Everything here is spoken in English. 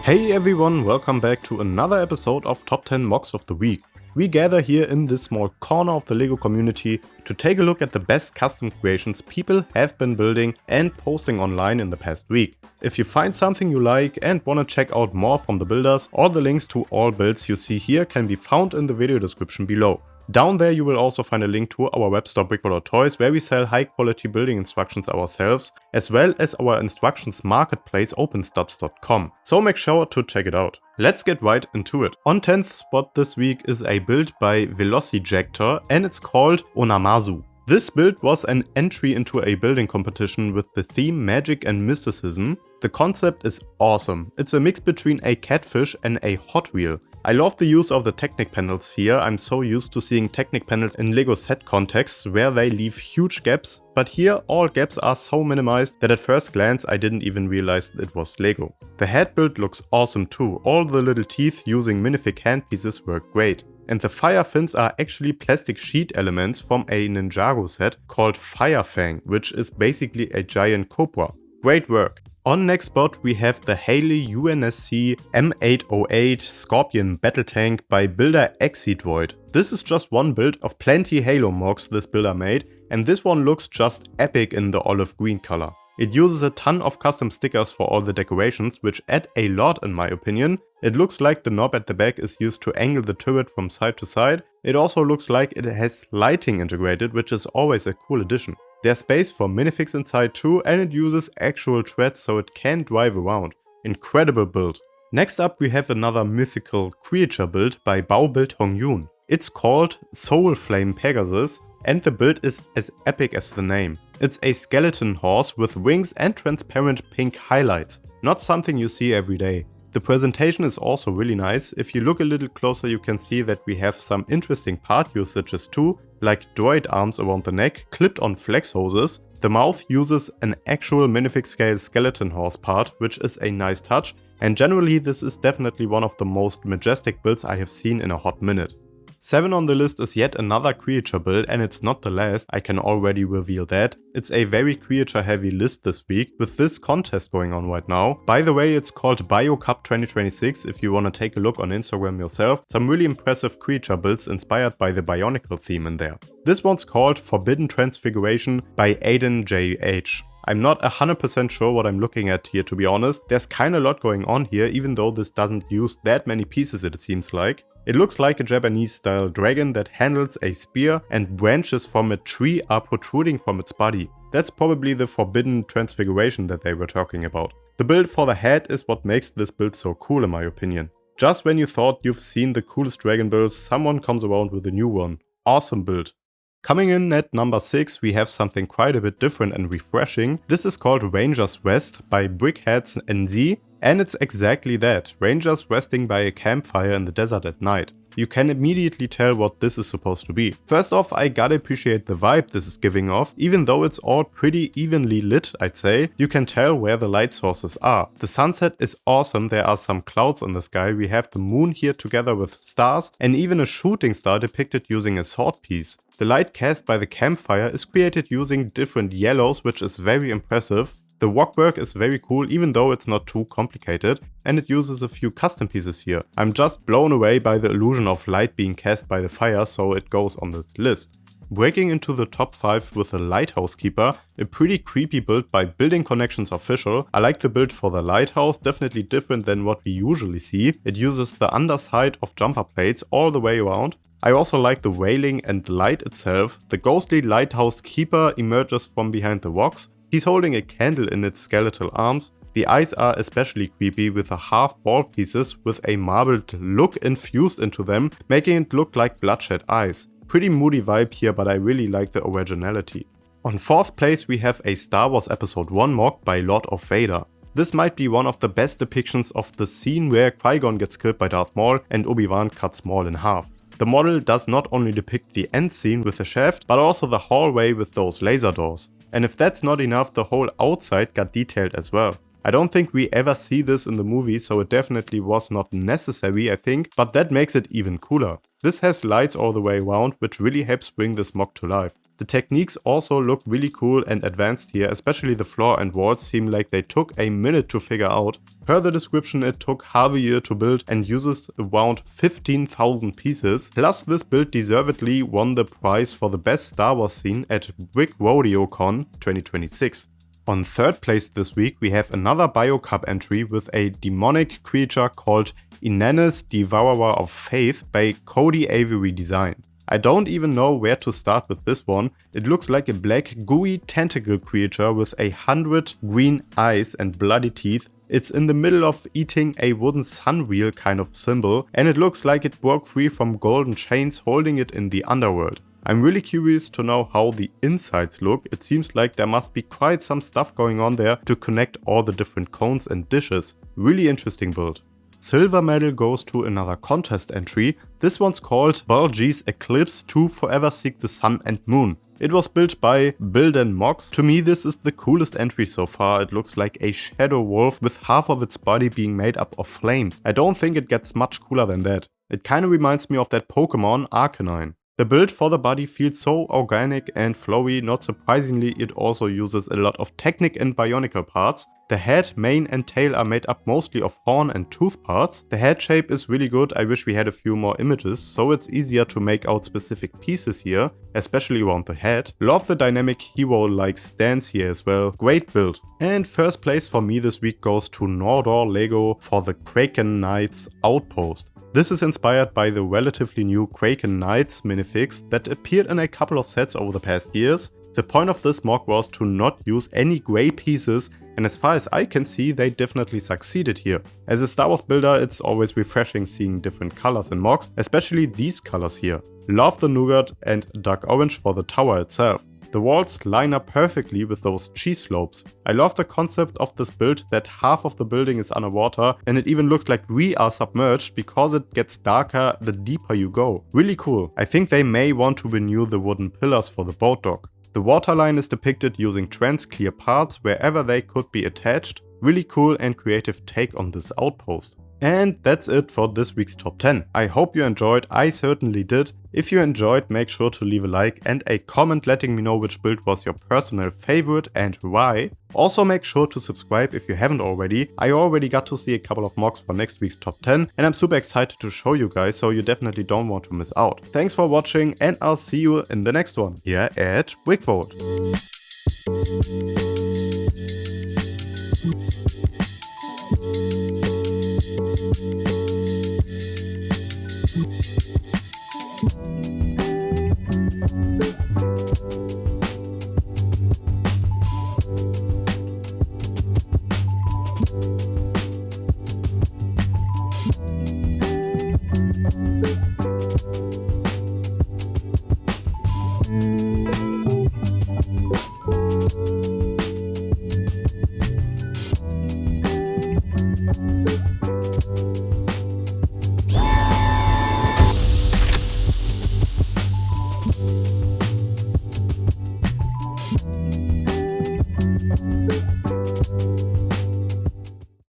Hey everyone, welcome back to another episode of Top 10 MOCs of the Week. We gather here in this small corner of the LEGO community to take a look at the best custom creations people have been building and posting online in the past week. If you find something you like and want to check out more from the builders, all the links to all builds you see here can be found in the video description below. Down there you will also find a link to our web store BrickVault Toys, where we sell high quality building instructions ourselves, as well as our instructions marketplace openstubs.com, so make sure to check it out. Let's get right into it. On 10th spot this week is a build by Velocijector and it's called Unamazu. This build was an entry into a building competition with the theme Magic and Mysticism. The concept is awesome. It's a mix between a catfish and a Hot Wheel. I love the use of the Technic panels here. I'm so used to seeing Technic panels in LEGO set contexts where they leave huge gaps, but here all gaps are so minimized that at first glance I didn't even realize it was LEGO. The head build looks awesome too. All the little teeth using minifig handpieces work great. And the fire fins are actually plastic sheet elements from a Ninjago set called Firefang, which is basically a giant cobra. Great work. On next spot we have the Haley UNSC M808 Scorpion Battle Tank by builder Exidroid. This is just one build of plenty Halo MOCs this builder made, and this one looks just epic in the olive green color. It uses a ton of custom stickers for all the decorations, which add a lot in my opinion. It looks like the knob at the back is used to angle the turret from side to side. It also looks like it has lighting integrated, which is always a cool addition. There's space for minifigs inside too, and it uses actual treads so it can drive around. Incredible build. Next up we have another mythical creature build by Baobuild Hongyun. It's called Soul Flame Pegasus, and the build is as epic as the name. It's a skeleton horse with wings and transparent pink highlights. Not something you see every day. The presentation is also really nice. If you look a little closer you can see that we have some interesting part usages too, like droid arms around the neck clipped on flex hoses. The mouth uses an actual minifig scale skeleton horse part, which is a nice touch, and generally this is definitely one of the most majestic builds I have seen in a hot minute. 7 on the list is yet another creature build, and it's not the last, I can already reveal that. It's a very creature heavy list this week, with this contest going on right now. By the way, it's called BioCup 2026 if you want to take a look on Instagram yourself. Some really impressive creature builds inspired by the Bionicle theme in there. This one's called Forbidden Transfiguration by Aiden JH. I'm not 100% sure what I'm looking at here, to be honest. There's kinda a lot going on here, even though this doesn't use that many pieces it seems like. It looks like a Japanese style dragon that handles a spear and branches from a tree are protruding from its body. That's probably the Forbidden Transfiguration that they were talking about. The build for the head is what makes this build so cool in my opinion. Just when you thought you've seen the coolest dragon builds, someone comes around with a new one. Awesome build. Coming in at number 6 we have something quite a bit different and refreshing. This is called Rangers Rest by Brickheads NZ, and it's exactly that, rangers resting by a campfire in the desert at night. You can immediately tell what this is supposed to be. First off, I gotta appreciate the vibe this is giving off. Even though it's all pretty evenly lit, I'd say, you can tell where the light sources are. The sunset is awesome, there are some clouds in the sky, we have the moon here together with stars, and even a shooting star depicted using a sword piece. The light cast by the campfire is created using different yellows, which is very impressive. The rockwork is very cool even though it's not too complicated, and it uses a few custom pieces here. I'm just blown away by the illusion of light being cast by the fire, so it goes on this list. Breaking into the top 5 with the Lighthouse Keeper, a pretty creepy build by Building Connections Official. I like the build for the Lighthouse, definitely different than what we usually see. It uses the underside of jumper plates all the way around. I also like the railing and light itself. The ghostly Lighthouse Keeper emerges from behind the rocks. He's holding a candle in its skeletal arms. The eyes are especially creepy with the half ball pieces with a marbled look infused into them, making it look like bloodshot eyes. Pretty moody vibe here, but I really like the originality. On 4th place we have a Star Wars Episode 1 MOC by Lord of Vader. This might be one of the best depictions of the scene where Qui-Gon gets killed by Darth Maul and Obi-Wan cuts Maul in half. The model does not only depict the end scene with the shaft, but also the hallway with those laser doors. And if that's not enough, the whole outside got detailed as well. I don't think we ever see this in the movie, so it definitely was not necessary, I think, but that makes it even cooler. This has lights all the way around, which really helps bring this MOC to life. The techniques also look really cool and advanced here, especially the floor and walls seem like they took a minute to figure out. Per the description, it took half a year to build and uses around 15,000 pieces. Plus, this build deservedly won the prize for the best Star Wars scene at BrickVault Con 2026. On third place this week, we have another BioCup entry with a demonic creature called Unamazu, Devourer of Faith by Cody Avery Design. I don't even know where to start with this one. It looks like a black gooey tentacle creature with 100 green eyes and bloody teeth. It's in the middle of eating a wooden sun wheel kind of symbol, and it looks like it broke free from golden chains holding it in the underworld. I'm really curious to know how the insides look. It seems like there must be quite some stuff going on there to connect all the different cones and dishes. Really interesting build. Silver medal goes to another contest entry. This one's called Bulgy's Eclipse to Forever Seek the Sun and Moon. It was built by Build and MOCs. To me, this is the coolest entry so far. It looks like a shadow wolf with half of its body being made up of flames. I don't think it gets much cooler than that. It kinda reminds me of that Pokemon Arcanine. The build for the body feels so organic and flowy. Not surprisingly, it also uses a lot of Technic and Bionicle parts. The head, mane and tail are made up mostly of horn and tooth parts. The head shape is really good. I wish we had a few more images, so it's easier to make out specific pieces here, especially around the head. Love the dynamic hero-like stance here as well. Great build. And first place for me this week goes to Nordor Lego for the Kraken Knights Outpost. This is inspired by the relatively new Kraken Knights minifix that appeared in a couple of sets over the past years. The point of this mock was to not use any grey pieces, and as far as I can see, they definitely succeeded here. As a Star Wars builder, it's always refreshing seeing different colors in mocks, especially these colors here. Love the nougat and dark orange for the tower itself. The walls line up perfectly with those cheese slopes. I love the concept of this build that half of the building is underwater, and it even looks like we are submerged because it gets darker the deeper you go. Really cool. I think they may want to renew the wooden pillars for the boat dock. The waterline is depicted using trans-clear parts wherever they could be attached. Really cool and creative take on this outpost. And that's it for this week's top 10. I hope you enjoyed, I certainly did. If you enjoyed, make sure to leave a like and a comment letting me know which build was your personal favorite and why. Also make sure to subscribe if you haven't already. I already got to see a couple of mocks for next week's top 10 and I'm super excited to show you guys, so you definitely don't want to miss out. Thanks for watching and I'll see you in the next one here at BrickVault.